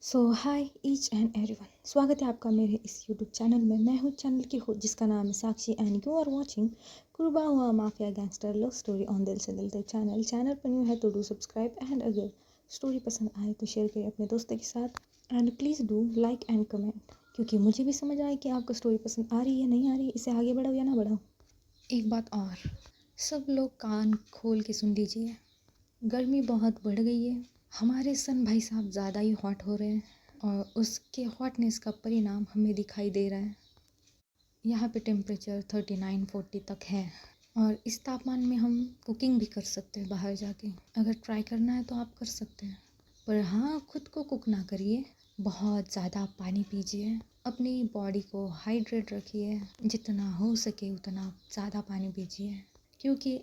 So hi each and everyone, स्वागत है आपका मेरे इस यूट्यूब चैनल में। मैं हूँ चैनल की होस्ट जिसका नाम है साक्षी एंड यू आर वाचिंग कुर्बा हुआ mafia gangster love story on दिल से दिल तक। चैनल पर न्यू है तो डू सब्सक्राइब एंड अगर स्टोरी पसंद आए तो शेयर करें अपने दोस्तों के साथ and please do like and comment, क्योंकि मुझे भी समझ आए कि आपको स्टोरी पसंद आ रही है नहीं आ रही, इसे आगे बढ़ाओ या ना बढ़ाओ। एक बात और, सब लोग कान खोल के सुन लीजिए। गर्मी बहुत बढ़ गई है, हमारे सन भाई साहब ज़्यादा ही हॉट हो रहे हैं और उसके हॉटनेस का परिणाम हमें दिखाई दे रहा है। यहाँ पे टेम्परेचर 39-40 तक है और इस तापमान में हम कुकिंग भी कर सकते हैं बाहर जाके। अगर ट्राई करना है तो आप कर सकते हैं, पर हाँ, खुद को कुक ना करिए। बहुत ज़्यादा पानी पीजिए, अपनी बॉडी को हाइड्रेट रखिए, जितना हो सके उतना ज़्यादा पानी पीजिए, क्योंकि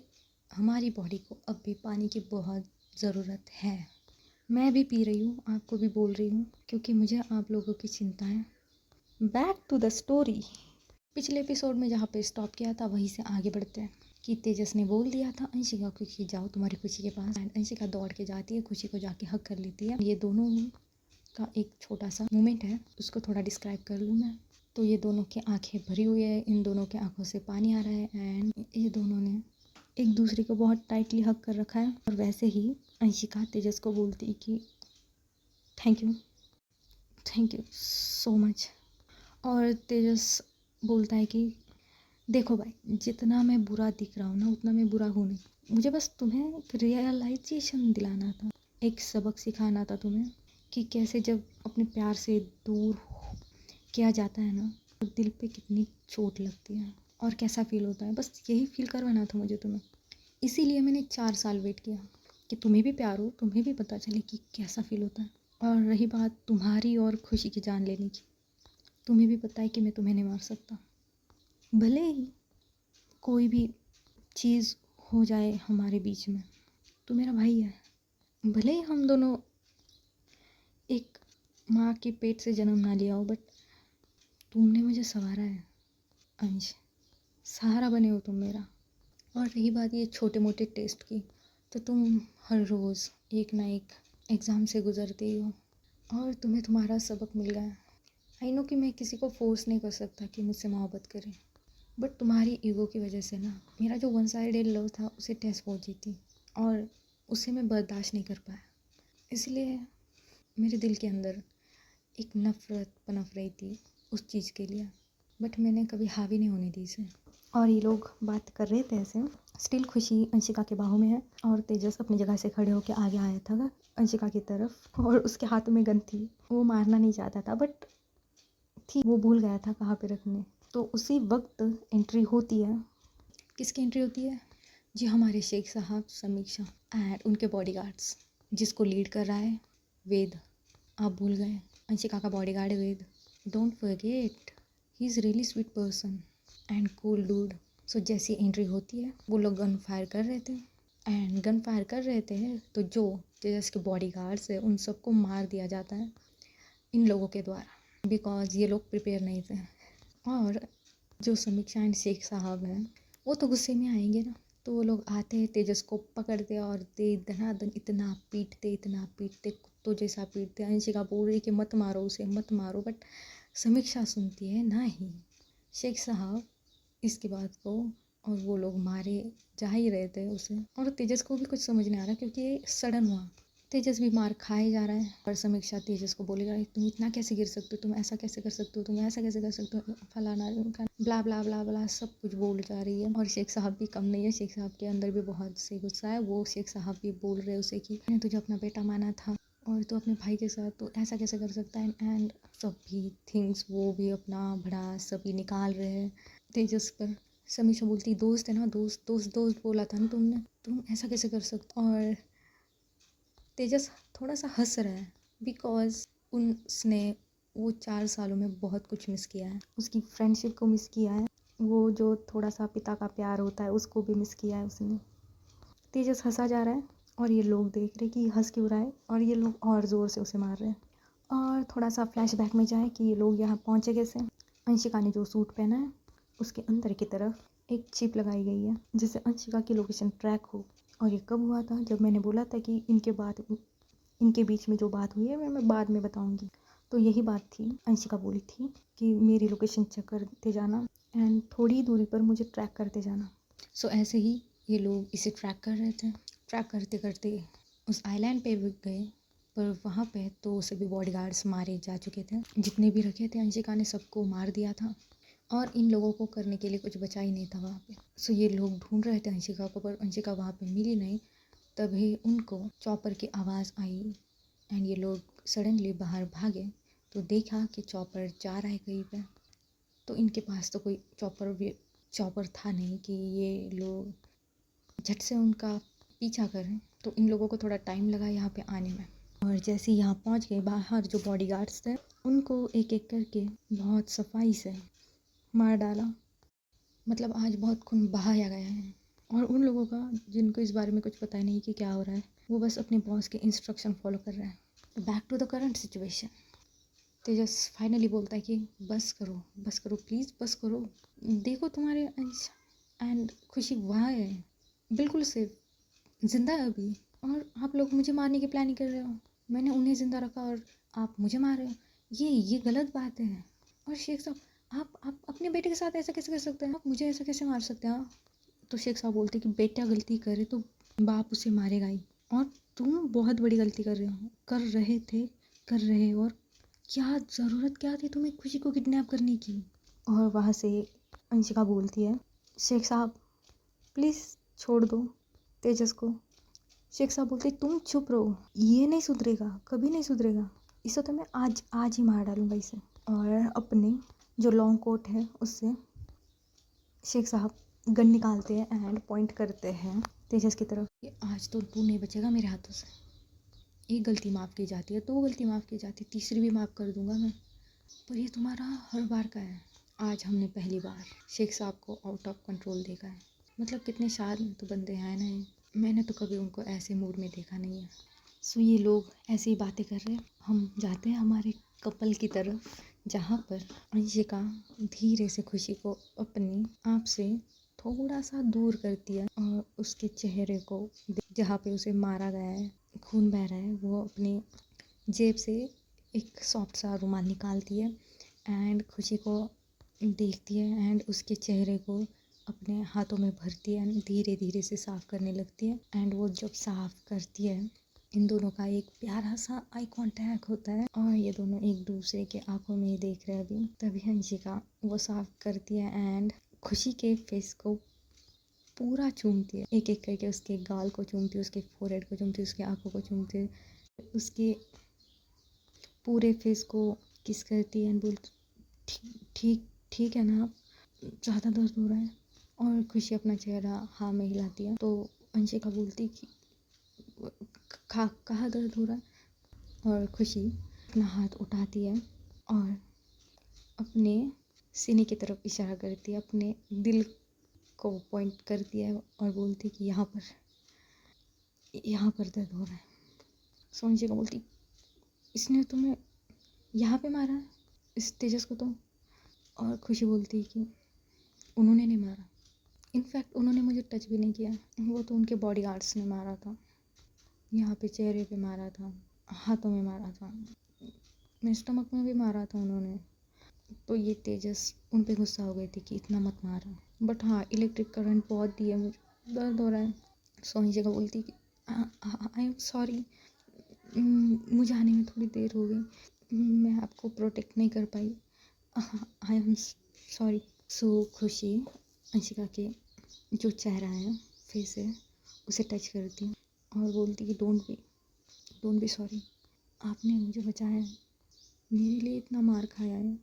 हमारी बॉडी को अब भी पानी की बहुत ज़रूरत है। मैं भी पी रही हूँ, आपको भी बोल रही हूँ, क्योंकि मुझे आप लोगों की चिंता है। Back to the story. पिछले एपिसोड में जहाँ पे स्टॉप किया था वहीं से आगे बढ़ते हैं कि तेजस ने बोल दिया था अंशिका को कि जाओ तुम्हारी खुशी के पास, एंड अंशिका दौड़ के जाती है, खुशी को जाके हक कर लेती है। ये दोनों का एक छोटा सा मोमेंट है, उसको थोड़ा डिस्क्राइब कर लूँ मैं तो ये दोनों की आंखें भरी हुई है, इन दोनों की आंखों से पानी आ रहा है एंड ये दोनों ने एक दूसरे को बहुत टाइटली हक कर रखा है। और वैसे ही अंशिका तेजस को बोलती है कि थैंक यू सो मच। और तेजस बोलता है कि देखो भाई, जितना मैं बुरा दिख रहा हूँ ना उतना मैं बुरा हूँ नहीं, मुझे बस तुम्हें एक रियलाइजेशन दिलाना था, एक सबक सिखाना था तुम्हें कि कैसे जब अपने प्यार से दूर किया जाता है ना तो दिल पे कितनी चोट लगती है और कैसा फील होता है। बस यही फील करवाना था मुझे तुम्हें, इसीलिए मैंने 4 साल वेट किया कि तुम्हें भी प्यार हो, तुम्हें भी पता चले कि कैसा फील होता है। और रही बात तुम्हारी और खुशी की जान लेने की, तुम्हें भी पता है कि मैं तुम्हें नहीं मार सकता, भले ही कोई भी चीज़ हो जाए हमारे बीच में, तू मेरा भाई है। भले ही हम दोनों एक माँ के पेट से जन्म ना लिया हो, बट तुमने मुझे संवारा है अंश, सहारा बने हो तुम मेरा। और रही बात ये छोटे मोटे टेस्ट की, तो तुम हर रोज़ एक ना एक एग्ज़ाम से गुजरती हो और तुम्हें तुम्हारा सबक मिल गया। आई नो कि मैं किसी को फोर्स नहीं कर सकता कि मुझसे मोहब्बत करें, बट तुम्हारी ईगो की वजह से ना मेरा जो वन साइडेड लव था उसे ठेस पहुंची थी और उसे मैं बर्दाश्त नहीं कर पाया। इसलिए मेरे दिल के अंदर एक नफ़रत पनप रही थी उस चीज़ के लिए, बट मैंने कभी हावी नहीं होने दी इसे। और ये लोग बात कर रहे थे ऐसे, स्टिल खुशी अंशिका के बाहों में है और तेजस अपनी जगह से खड़े होकर आगे आया था अंशिका की तरफ और उसके हाथ में गन थी। वो मारना नहीं चाहता था बट थी, वो भूल गया था कहाँ पे रखने। तो उसी वक्त एंट्री होती है। किसकी एंट्री होती है? जी हमारे शेख साहब समीक्षा एंड उनके बॉडीगार्ड्स, जिसको लीड कर रहा है वेद। आप भूल गए, अंशिका का बॉडीगार्ड है Ved. Don't forget, he is really sweet person and cool dude. So जैसी एंट्री होती है वो लोग गन फायर कर रहे थे एंड गन फायर कर रहे थे तो जो तेजस के बॉडीगार्ड्स है उन सबको मार दिया जाता है इन लोगों के द्वारा, बिकॉज ये लोग प्रिपेयर नहीं थे। और जो समीक्षा एंड शेख साहब हैं वो तो गुस्से में आएंगे ना, तो वो लोग आते हैं, तेजस को पकड़ते और दे धनाधन इतना पीटते कुत्तों जैसा पीटते। अंशिका बोल रही कि मत मारो उसे मत मारो, बट समीक्षा सुनती है ना ही शेख साहब इसकी बात को, और वो लोग मारे जा ही रहे थे उसे। और तेजस को भी कुछ समझ नहीं आ रहा क्योंकि ये सडन हुआ। तेजस भी मार खाए जा रहा है और समीक्षा तेजस को बोलेगा तुम इतना कैसे गिर सकते हो, तुम ऐसा कैसे कर सकते हो, तुम ऐसा कैसे कर सकते हो, फलाना ब्ला ब्ला ब्ला ब्ला सब कुछ बोल जा रही है। और शेख साहब भी कम नहीं है, शेख साहब के अंदर भी बहुत से गुस्सा है। वो शेख साहब भी बोल रहे उसे कि मैंने तुझे अपना बेटा माना था और तो अपने भाई के साथ तो ऐसा कैसे कर सकता है, एंड सभी थिंग्स वो भी अपना भड़ास सभी निकाल रहे हैं तेजस पर। समीक्षा बोलती दोस्त है ना, दोस्त दोस्त दोस्त बोला था ना तुमने, तुम ऐसा कैसे कर सकते। और तेजस थोड़ा सा हंस रहा है बिकॉज उसने वो 4 सालों में बहुत कुछ मिस किया है, उसकी फ्रेंडशिप को मिस किया है, वो जो थोड़ा सा पिता का प्यार होता है उसको भी मिस किया है उसने। तेजस हंसा जा रहा है और ये लोग देख रहे कि हंस क्यों रहा है और ये लोग और ज़ोर से उसे मार रहे हैं। और थोड़ा सा फ्लैशबैक में जाए कि ये लोग यहाँ पहुँचे कैसे। अंशिका ने जो सूट पहना है उसके अंदर की तरफ एक चिप लगाई गई है जिससे अंशिका की लोकेशन ट्रैक हो। और ये कब हुआ था? जब मैंने बोला था कि इनके बाद इनके बीच में जो बात हुई है मैं बाद में बताऊंगी। तो यही बात थी, अंशिका बोली थी कि मेरी लोकेशन चेक करते जाना एंड थोड़ी दूरी पर मुझे ट्रैक करते जाना। सो ऐसे ही ये लोग इसे ट्रैक कर रहे थे। ट्रैक करते करते उस आइलैंड पे भी गए, पर वहाँ पे तो सभी बॉडीगार्ड्स मारे जा चुके थे। जितने भी रखे थे अंशिका ने सबको मार दिया था और इन लोगों को करने के लिए कुछ बचा ही नहीं था वहाँ पे। सो ये लोग ढूंढ रहे थे अंशिका को, पर अंशिका वहाँ पे मिली नहीं। तभी उनको चॉपर की आवाज़ आई एंड ये लोग सडनली बाहर भागे तो देखा कि चॉपर जा रहा है कहीं पे। तो इनके पास तो कोई चॉपर था नहीं कि ये लोग झट से उनका पीछा करें। तो इन लोगों को थोड़ा टाइम लगा यहाँ पे आने में। और जैसे ही यहाँ पहुँच गए, बाहर जो बॉडीगार्ड्स थे उनको एक एक करके बहुत सफाई से मार डाला। मतलब आज बहुत खून बहाया गया है। और उन लोगों का जिनको इस बारे में कुछ पता ही नहीं कि क्या हो रहा है, वो बस अपने बॉस के इंस्ट्रक्शन फॉलो कर रहे हैं। Back to the current situation. Tejas finally बोलता है कि बस करो प्लीज़, बस करो। देखो तुम्हारे अंश एंड खुशी वहाँ है, बिल्कुल सेफ, जिंदा है अभी। और आप लोग मुझे मारने की प्लानिंग कर रहे हो। मैंने उन्हें ज़िंदा रखा और आप मुझे मार रहे हो। ये गलत बात है। और शेख साहब, आप अपने बेटे के साथ ऐसा कैसे कर सकते हैं? आप मुझे ऐसा कैसे मार सकते हैं? तो शेख साहब बोलते कि बेटा गलती करे तो बाप उसे मारेगा ही, और तुम बहुत बड़ी गलती कर रहे हो। और क्या ज़रूरत क्या थी तुम्हें खुशी को किडनैप करने की? और वहाँ से अंशिका बोलती है, शेख साहब प्लीज़ छोड़ दो तेजस को। शेख साहब बोलते तुम चुप रहो, ये नहीं सुधरेगा, कभी नहीं सुधरेगा। इसे तो मैं आज ही मार डालूंगा इसे। और अपने जो लॉन्ग कोट है उससे शेख साहब गन निकालते हैं एंड पॉइंट करते हैं तेजस की तरफ कि आज तो तू नहीं बचेगा मेरे हाथों से। एक गलती माफ़ की जाती है, दो गलती माफ़ की जाती है, तीसरी भी माफ़ कर दूंगा मैं, पर ये तुम्हारा हर बार का है। आज हमने पहली बार शेख साहब को आउट ऑफ कंट्रोल देखा है। मतलब कितने शांत बंदे हैं ना ये। मैंने तो कभी उनको ऐसे मूड में देखा नहीं है। सो ये लोग ऐसी ही बातें कर रहे हैं। हम जाते हैं हमारे कपल की तरफ, जहाँ पर अंशिका धीरे से खुशी को अपनी आप से थोड़ा सा दूर करती है और उसके चेहरे को जहाँ पे उसे मारा गया है, खून बह रहा है, वो अपनी जेब से एक सॉफ्ट सा रुमाल निकालती है एंड खुशी को देखती है एंड उसके चेहरे को अपने हाथों में भरती है, धीरे धीरे से साफ़ करने लगती है। एंड वो जब साफ़ करती है, इन दोनों का एक प्यारा सा आई कांटेक्ट होता है और ये दोनों एक दूसरे के आंखों में ही देख रहे हैं अभी। तभी अंशिका वो साफ़ करती है एंड खुशी के फेस को पूरा चूमती है, एक एक करके उसके गाल को चूमती है, उसके फोरहेड को चूमती है, उसकी आंखों को चूमती है, उसके पूरे फेस को किस करती है एंड बोलती ठीक ठीक है ना, आप ज़्यादा दर्द हो रहा है? और खुशी अपना चेहरा हाँ में हिलाती है। तो अंशिका बोलती कि कहाँ दर्द हो रहा है? और खुशी अपना हाथ उठाती है और अपने सीने की तरफ इशारा करती है, अपने दिल को पॉइंट करती है और बोलती कि यहाँ पर दर्द हो रहा है। सो अंशिका बोलती, इसने तुम्हें यहाँ पे मारा है, इस तेजस को? तुम? और खुशी बोलती कि उन्होंने नहीं मारा, इनफैक्ट उन्होंने मुझे टच भी नहीं किया, वो तो उनके बॉडीगार्ड्स ने मारा था। यहाँ पे चेहरे पे मारा था, हाथों में मारा था, मेरे स्टमक में भी मारा था उन्होंने। तो ये तेजस उन पे गुस्सा हो गई थी कि इतना मत मारा, बट हाँ इलेक्ट्रिक करंट बहुत दिया, मुझे दर्द हो रहा है। सोनी जगह बोलती कि आई एम सॉरी, मुझे आने में थोड़ी देर हो गई, मैं आपको प्रोटेक्ट नहीं कर पाई, आई एम सॉरी। सो खुशी अंशिका के जो चेहरा है, फेस है, उसे टच करती और बोलती कि डोंट बी सॉरी, आपने मुझे बचाया है, मेरे लिए इतना मार खाया है,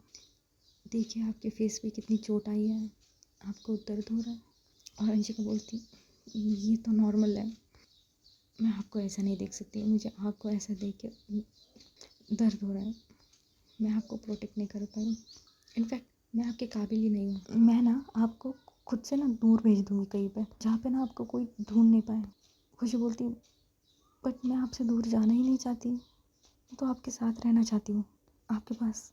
देखिए आपके फेस पे कितनी चोट आई है, आपको दर्द हो रहा है। और अंशिका बोलती ये तो नॉर्मल है, मैं आपको ऐसा नहीं देख सकती, मुझे आपको ऐसा देख के दर्द हो रहा है, मैं आपको प्रोटेक्ट नहीं कर पाई, इनफैक्ट मैं आपके काबिल ही नहीं हूँ, मैं ना आपको खुद से ना दूर भेज दूँगी कहीं पे, जहाँ पे ना आपको कोई ढूंढ नहीं पाए। खुशी बोलती बट मैं आपसे दूर जाना ही नहीं चाहती, तो आपके साथ रहना चाहती हूँ, आपके पास,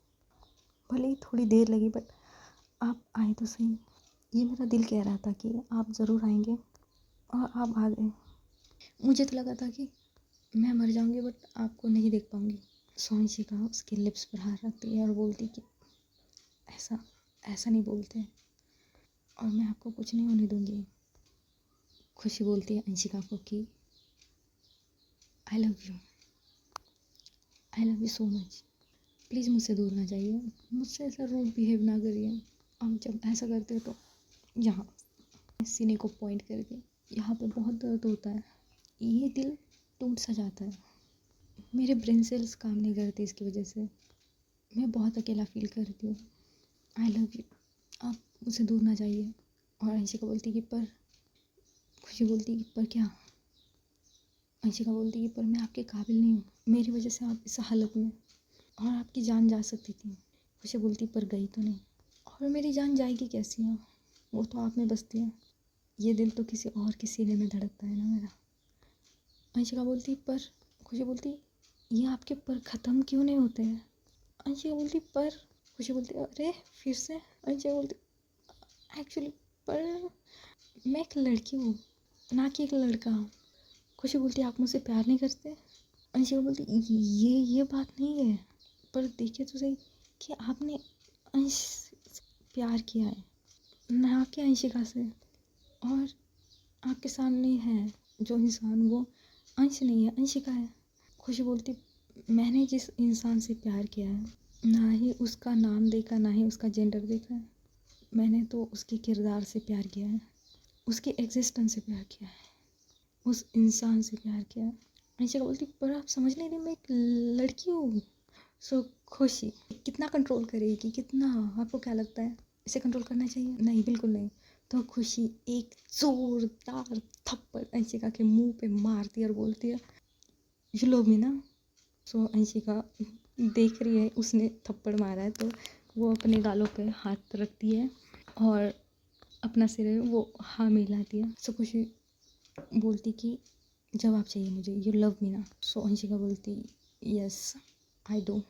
भले ही थोड़ी देर लगी बट आप आए तो सही। ये मेरा दिल कह रहा था कि आप ज़रूर आएंगे और आप आ गए। मुझे तो लगा था कि मैं मर जाऊंगी बट आपको नहीं देख पाऊंगी। सो अंशिका उसके लिप्स पर हाथ रखती है और बोलती कि ऐसा ऐसा नहीं बोलते, और मैं आपको कुछ नहीं होने दूंगी। खुशी बोलती है अंशिका को कि I love you, I love you so much, please मुझसे दूर ना जाइए, मुझसे ऐसा रूड बिहेव ना करिए। अब जब ऐसा करते हो तो यहाँ सीने को पॉइंट करके यहाँ पे बहुत दर्द होता है, ये दिल टूट सा जाता है, मेरे ब्रेन सेल्स काम नहीं करते इसकी वजह से, मैं बहुत अकेला फील करती हूँ। आई लव यू, आप मुझसे दूर ना जाइए। और अंशिका बोलती कि पर, खुशी बोलती कि पर क्या, अंशिका बोलती कि पर मैं आपके काबिल नहीं हूँ, मेरी वजह से आप इस हालत में, और आपकी जान जा सकती थी। खुशी बोलती पर गई तो नहीं, और मेरी जान जाएगी कैसी है, वो तो आप में बसती है, ये दिल तो किसी और के सीने में धड़कता है ना मेरा। अंशिका बोलती पर, खुशी बोलती ये आपके पर ख़त्म क्यों नहीं होते हैं। अंशिका बोलती पर, खुशी बोलती अरे फिर से। अंशिका बोलती एक्चुअली पर मैं एक लड़की हूँ ना कि एक लड़का। खुशी बोलती आप मुझसे प्यार नहीं करते। अंशिका बोलती ये बात नहीं है, पर देखिए तो सही कि आपने अंश प्यार किया है ना कि अंशिका से, और आपके सामने है जो इंसान, वो अंश नहीं है, अंशिका है। खुशी बोलती मैंने जिस इंसान से प्यार किया है, ना ही उसका नाम देखा ना ही उसका जेंडर देखा है, मैंने तो उसके किरदार से प्यार किया है, उसके एग्जिस्टेंस से प्यार किया है, उस इंसान से प्यार किया है। अंशिका बोलती पर आप समझ नहीं रही, मैं एक लड़की हूँ। सो खुशी कितना कंट्रोल करेगी, कितना, आपको क्या लगता है इसे कंट्रोल करना चाहिए? नहीं, बिल्कुल नहीं। तो खुशी एक जोरदार थप्पड़ अंशिका के मुंह पे मारती है और बोलती है यू लव मी ना। सो अंशिका देख रही है उसने थप्पड़ मारा है, तो वो अपने गालों पे हाथ रखती है और अपना सिर है वो हाँ मिलाती है। सो खुशी बोलती कि जवाब चाहिए मुझे, यू लव मी ना। सो अंशिका बोलती यस आई डू।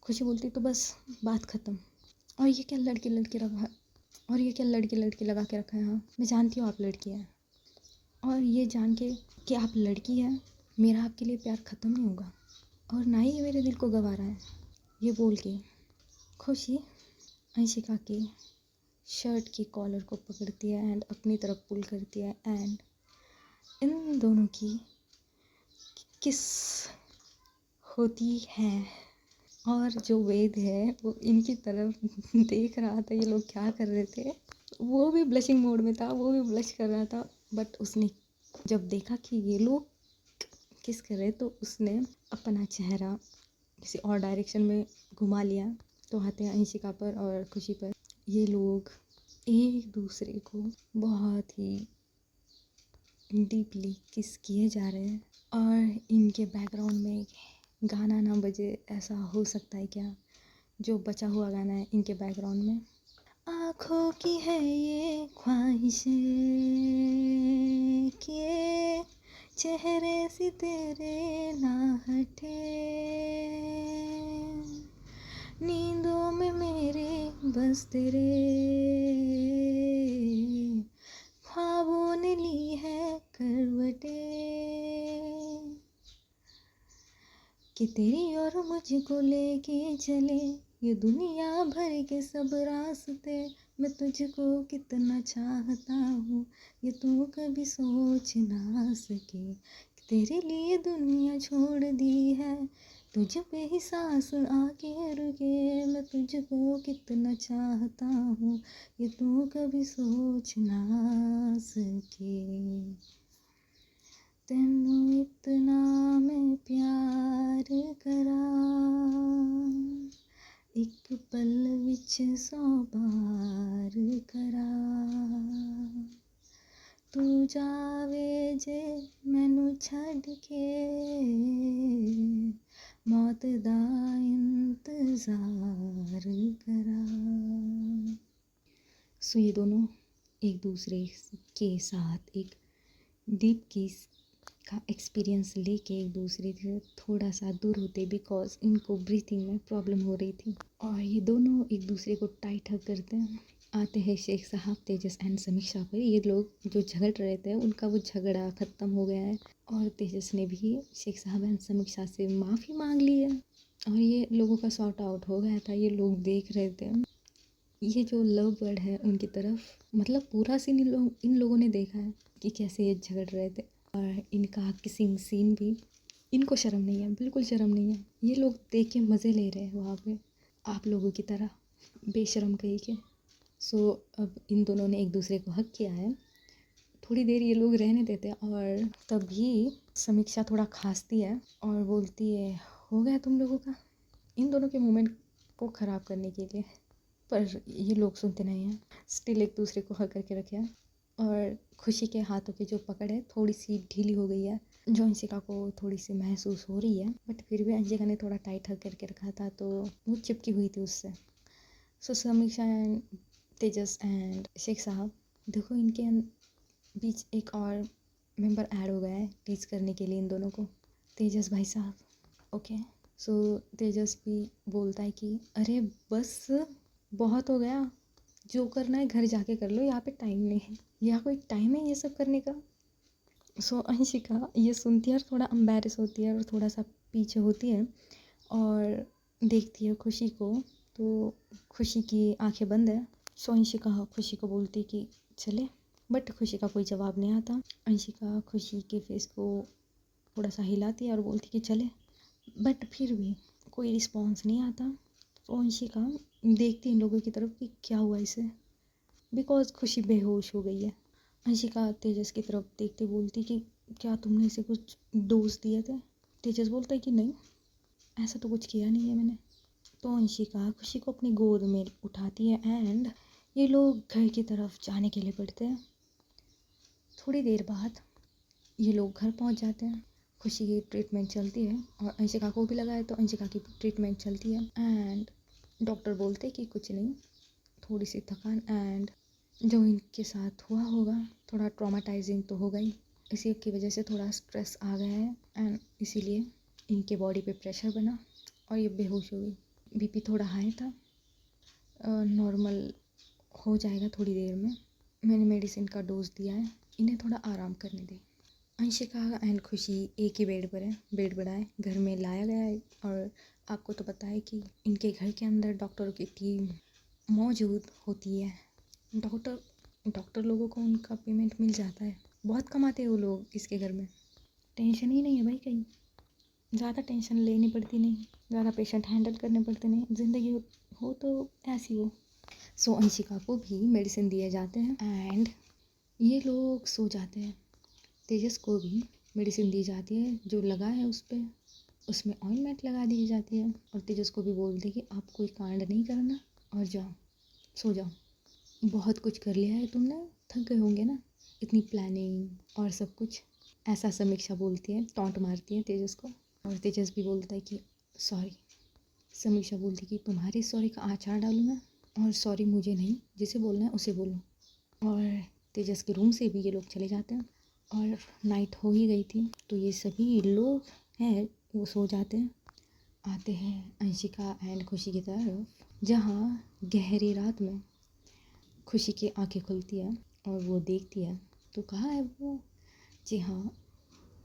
खुशी बोलती तो बस बात ख़त्म। और ये क्या लड़की लड़की रखा, और ये क्या लड़की लड़की लगा के रखा है। हाँ मैं जानती हूँ आप लड़की हैं, और ये जान के कि आप लड़की हैं मेरा आपके लिए प्यार ख़त्म नहीं होगा, और ना ही ये मेरे दिल को गवा रहा है। ये बोल के खुशी अंशिका की शर्ट की कॉलर को पकड़ती है एंड अपनी तरफ पुल करती है, एंड इन दोनों की किस होती है। और जो वेद है वो इनकी तरफ देख रहा था, ये लोग क्या कर रहे थे, वो भी ब्लशिंग मोड में था, वो भी ब्लश कर रहा था, बट उसने जब देखा कि ये लोग किस कर रहे तो उसने अपना चेहरा किसी और डायरेक्शन में घुमा लिया। तो आते हैं अंशिका पर और खुशी पर। ये लोग एक दूसरे को बहुत ही डीपली किस किए जा रहे हैं, और इनके बैकग्राउंड में गाना ना बजे, ऐसा हो सकता है क्या? जो बचा हुआ गाना है इनके बैकग्राउंड में, आँखों की है ये ख्वाहिशें कि ये चेहरे से तेरे ना हटे, नींदों में मेरे बस तेरे ख्वाबों ने ली है करवटें, कि तेरी और मुझको लेके चले ये दुनिया भर के सब रास्ते, मैं तुझको कितना चाहता हूँ ये तू कभी सोच ना सके, तेरे लिए दुनिया छोड़ दी है तुझ पे ही सांस आके रुके, मैं तुझको कितना चाहता हूँ ये तू कभी सोच ना सके, तेनू इतना मैं प्यार करा एक पल विच 100 बार करा, तू जावे जे मैनू छड़ के मौत दा इंतज़ार करा। सो ये दोनों एक दूसरे के साथ एक डीप किस का एक्सपीरियंस लेके एक दूसरे से थोड़ा सा दूर होते, बिकॉज इनको ब्रीथिंग में प्रॉब्लम हो रही थी, और ये दोनों एक दूसरे को टाइट हग करते हैं आते हैं शेख साहब तेजस एंड समीक्षा पर। ये लोग जो झगड़ रहे थे उनका वो झगड़ा ख़त्म हो गया है और तेजस ने भी शेख साहब एंड समीक्षा से माफ़ी मांग ली है और ये लोगों का सॉर्ट आउट हो गया था। ये लोग देख रहे थे ये जो लव बर्ड है उनकी तरफ, मतलब पूरा सीन इन लोगों ने देखा है कि कैसे ये झगड़ रहे थे और इनका किसिंग सीन भी। इनको शर्म नहीं है, बिल्कुल शर्म नहीं है। ये लोग देख के मज़े ले रहे हैं वहाँ पे, आप लोगों की तरह बेशरम कहीं के। सो अब इन दोनों ने एक दूसरे को हक किया है। थोड़ी देर ये लोग रहने देते हैं और तभी समीक्षा थोड़ा खांसती है और बोलती है हो गया तुम लोगों का, इन दोनों के मोमेंट को ख़राब करने के लिए। पर ये लोग सुनते नहीं हैं, स्टिल एक दूसरे को हक करके रखे हैं। और खुशी के हाथों की जो पकड़ है थोड़ी सी ढीली हो गई है, जो अंशिका को थोड़ी सी महसूस हो रही है, बट फिर भी अंशिका ने थोड़ा टाइट हक करके रखा था तो वो चिपकी हुई थी उससे। सो समीक्षा एंड तेजस एंड शेख साहब, देखो इनके बीच एक और मेंबर ऐड हो गया है टीच करने के लिए इन दोनों को, तेजस भाई साहब। ओके, सो तेजस भी बोलता है कि अरे बस बहुत हो गया, जो करना है घर जाके कर लो, यहाँ पे टाइम नहीं है, यहाँ कोई टाइम है ये सब करने का। सो अंशिका ये सुनती है और थोड़ा एम्बैरेस होती है और थोड़ा सा पीछे होती है और देखती है खुशी को, तो खुशी की आंखें बंद है। सो अंशिका खुशी को बोलती कि चले, बट खुशी का कोई जवाब नहीं आता। अंशिका खुशी के फेस को थोड़ा सा हिलाती है और बोलती कि चले, बट फिर भी कोई रिस्पॉन्स नहीं आता। तो अंशिका देखती है इन लोगों की तरफ कि क्या हुआ इसे, बिकॉज खुशी बेहोश हो गई है। अंशिका तेजस की तरफ देखते बोलती कि क्या तुमने इसे कुछ डोज दिए थे? तेजस बोलता है कि नहीं, ऐसा तो कुछ किया नहीं है मैंने। तो अंशिका खुशी को अपनी गोद में उठाती है एंड ये लोग घर की तरफ जाने के लिए बढ़ते हैं। थोड़ी देर बाद ये लोग घर पहुंच जाते हैं। खुशी की ट्रीटमेंट चलती है और अंशिका को भी लगा है तो अंशिका की ट्रीटमेंट चलती है एंड डॉक्टर बोलते कि कुछ नहीं, थोड़ी सी थकान एंड जो इनके साथ हुआ होगा थोड़ा ट्रॉमाटाइजिंग तो होगा ही, इसी की वजह से थोड़ा स्ट्रेस आ गया है एंड इसीलिए इनके बॉडी पे प्रेशर बना और ये बेहोश हो गई। बीपी थोड़ा हाई था, नॉर्मल हो जाएगा थोड़ी देर में, मैंने मेडिसिन का डोज दिया है, इन्हें थोड़ा आराम करने दें। अंशिका एंड खुशी एक ही बेड पर है, बेड बड़ा है, घर में लाया गया है और आपको तो पता है कि इनके घर के अंदर डॉक्टरों की टीम मौजूद होती है। डॉक्टर लोगों को उनका पेमेंट मिल जाता है, बहुत कमाते हैं वो लोग इसके घर में। टेंशन ही नहीं है भाई, कहीं ज़्यादा टेंशन लेनी पड़ती नहीं, ज़्यादा पेशेंट हैंडल करने पड़ते नहीं, ज़िंदगी हो तो ऐसी हो। सो अंशिका को भी मेडिसिन दिए जाते हैं एंड ये लोग सो जाते हैं। तेजस को भी मेडिसिन दी जाती है, जो लगा है उस पर उसमें ऑइंटमेंट लगा दी जाती है और तेजस को भी बोलते कि आप कोई कांड नहीं करना और जाओ सो जाओ, बहुत कुछ कर लिया है तुमने, थक गए होंगे ना, इतनी प्लानिंग और सब कुछ, ऐसा समीक्षा बोलती है, टॉन्ट मारती है तेजस को और तेजस भी बोलता है कि सॉरी। समीक्षा बोलती कि तुम्हारी सॉरी का आचार डालूँ मैं, और सॉरी मुझे नहीं, जिसे बोलना है उसे बोलो। और तेजस के रूम से भी ये लोग चले जाते हैं और नाइट हो ही गई थी तो ये सभी लोग हैं वो सो जाते हैं। आते हैं अंशिका एंड खुशी की तरफ, जहाँ गहरी रात में खुशी की आंखें खुलती है और वो देखती है तो कहाँ है वो, जी हाँ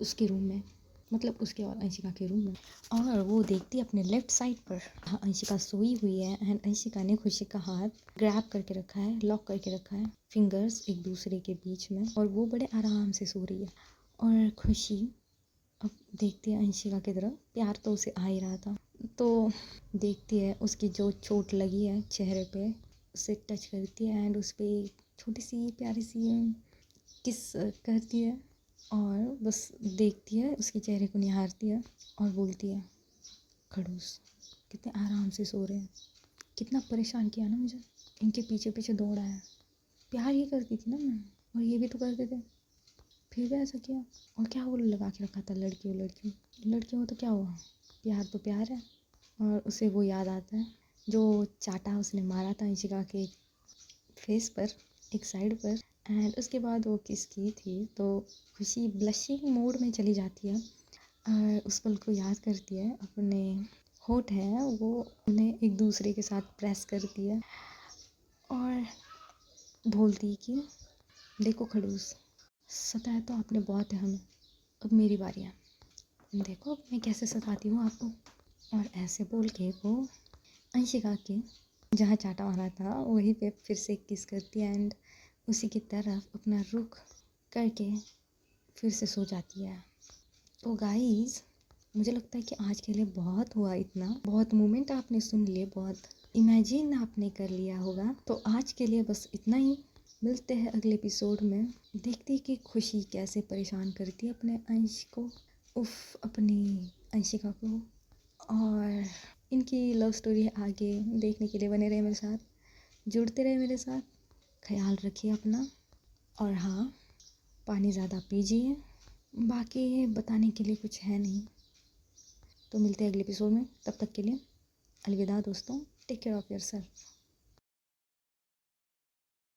उसके रूम में, मतलब उसके और अंशिका के रूम में। और वो देखती है अपने लेफ्ट साइड पर, हाँ अंशिका सोई हुई है एंड अंशिका ने खुशी का हाथ ग्रैब करके रखा है, लॉक करके रखा है, फिंगर्स एक दूसरे के बीच में, और वो बड़े आराम से सो रही है। और खुशी अब देखती है अंशिका की तरफ, प्यार तो उसे आ ही रहा था, तो देखती है उसकी जो चोट लगी है चेहरे पे, उसे टच करती है एंड उस पर छोटी सी प्यारी सी किस करती है और बस देखती है, उसके चेहरे को निहारती है और बोलती है खड़ूस कितने आराम से सो रहे हैं, कितना परेशान किया ना मुझे, इनके पीछे पीछे दौड़ा है, प्यार ही करती थी ना मैं और ये भी तो करते थे, फिर भी ऐसा किया। और क्या वो लगा के रखा था लड़की हो तो क्या हुआ, प्यार तो प्यार है। और उसे वो याद आता है जो चाटा उसने मारा था अंशिका के फेस पर एक साइड पर, एंड उसके बाद वो किस की थी तो खुशी ब्लशिंग मोड में चली जाती है और उस पल को याद करती है, अपने होठ हैं वो उन्हें एक दूसरे के साथ प्रेस करती है और बोलती कि देखो खड़ूस, सताया तो आपने बहुत है हमें, अब मेरी बारी है, देखो मैं कैसे सताती हूँ आपको। और ऐसे बोल के वो अंशिका के जहाँ चाटा मारा था वहीं पे फिर से किस करती है एंड उसी की तरफ अपना रुख करके फिर से सो जाती है। तो गाइस, मुझे लगता है कि आज के लिए बहुत हुआ, इतना बहुत मोमेंट आपने सुन लिए, बहुत इमेजिन आपने कर लिया होगा। तो आज के लिए बस इतना ही, मिलते हैं अगले एपिसोड में। देखते हैं कि खुशी कैसे परेशान करती है अपने अंश को, अपनी अंशिका को। और इनकी लव स्टोरी आगे देखने के लिए बने रहे मेरे साथ, जुड़ते रहे मेरे साथ। ख्याल रखिए अपना, और हाँ, पानी ज़्यादा पीजिए। बाकी बताने के लिए कुछ है नहीं। तो मिलते हैं अगले एपिसोड में, तब तक के लिए अलविदा दोस्तों, टेक केयर ऑफ़ योरसेल्फ।